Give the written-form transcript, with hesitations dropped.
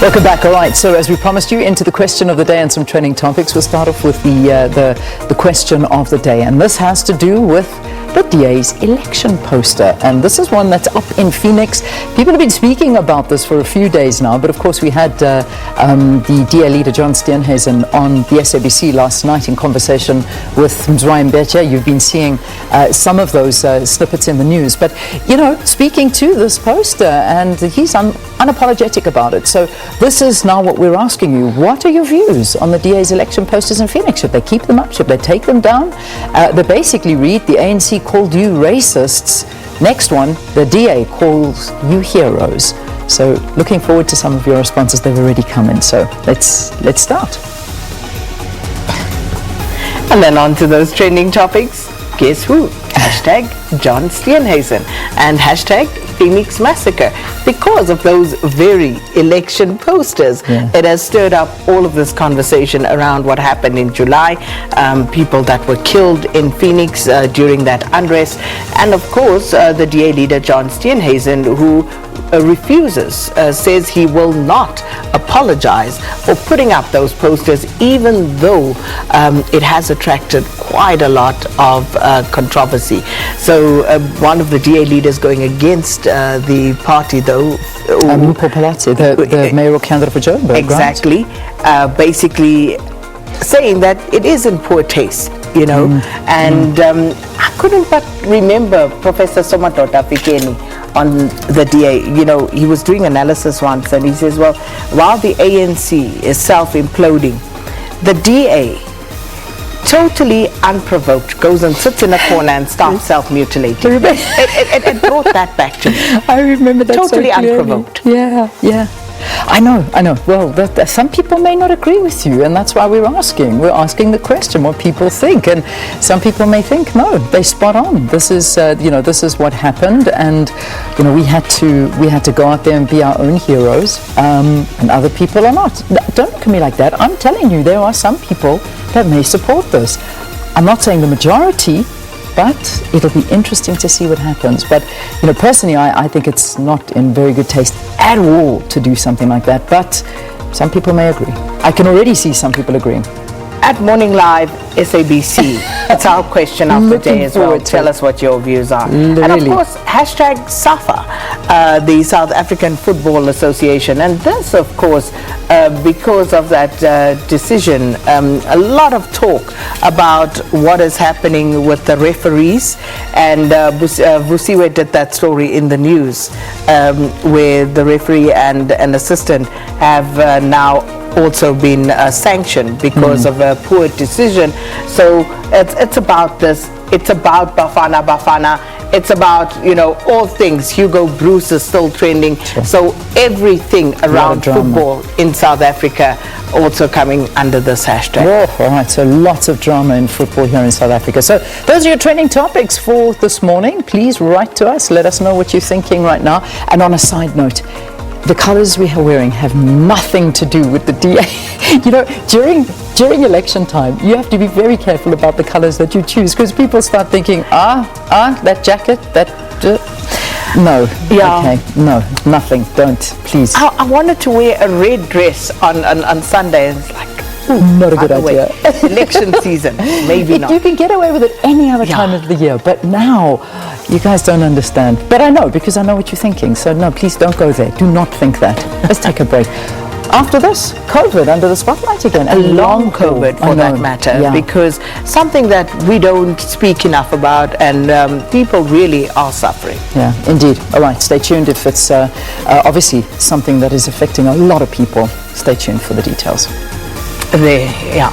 Welcome back. All right, so as we promised you, into the question of the day and some trending topics. We'll start off with the question of the day, and this has to do with the DA's election poster, and this is one that's up in Phoenix. People have been speaking about this for a few days now, but of course we had the DA leader John Steenhuisen on the SABC last night in conversation with Mzwayi Mbecha. You've been seeing some of those snippets in the news, but you know, speaking to this poster, and he's unapologetic about it. So this is now what we're asking you. What are your views on the DA's election posters in Phoenix? Should they keep them up? Should they take them down? They basically read, the ANC called you racists. Next one, the DA calls you heroes. So looking forward to some of your responses. They've already come in. So let's start. And then on to those trending topics. Guess who? Hashtag John Steenhuisen and hashtag Phoenix Massacre. Because of those very election posters, it has stirred up all of this conversation around what happened in July, people that were killed in Phoenix during that unrest, and of course the DA leader John Steenhuisen, who refuses, says he will not apologize for putting up those posters, even though it has attracted quite a lot of controversy. So one of the DA leaders going against the party, though, Mpho Phalatse, the mayoral candidate for Joburg, exactly, right? Basically saying that it is in poor taste, you know, and I couldn't but remember Professor Somatota Fikeni on the DA. You know, he was doing analysis once, and he says, well, while the ANC is self-imploding, the DA, totally unprovoked, goes and sits in a corner and starts self-mutilating. It brought that back to me. I remember that totally so clearly. Unprovoked. Yeah. I know. Well, some people may not agree with you, and that's why we're asking. We're asking the question, what people think, and some people may think, no, they spot on. This is, this is what happened, and we had to go out there and be our own heroes, and other people are not. Don't look at me like that. I'm telling you, there are some people that may support this. I'm not saying the majority, but it'll be interesting to see what happens. But personally, I think it's not in very good taste at all to do something like that, but some people may agree. I can already see some people agreeing. At Morning Live, SABC, it's our question of the day as well. Tell us what your views are. Really? And of course, hashtag SAFA, the South African Football Association. And this, of course, because of that decision, a lot of talk about what is happening with the referees. And Vusiwe did that story in the news, where the referee and an assistant have now also been sanctioned because of a poor decision. So it's about this. It's about Bafana. It's about, all things. Hugo Bruce is still trending. Sure. So everything around football in South Africa also coming under this hashtag. Oh, all right, so lots of drama in football here in South Africa. So those are your trending topics for this morning. Please write to us. Let us know what you're thinking right now. And on a side note, the colors we are wearing have nothing to do with the DA. During election time, you have to be very careful about the colors that you choose, because people start thinking, that jacket, no. Yeah. Okay, no, nothing, don't, please. I wanted to wear a red dress on Sunday, and it's like, not a good idea. Election season, maybe not. You can get away with it any other time of the year, but now you guys don't understand. But I know, because I know what you're thinking. So no, please don't go there. Do not think that. Let's take a break. After this, COVID under the spotlight again. A long COVID, for that matter, because something that we don't speak enough about, and people really are suffering. Yeah, indeed. All right, stay tuned. If it's obviously something that is affecting a lot of people, stay tuned for the details. Yeah.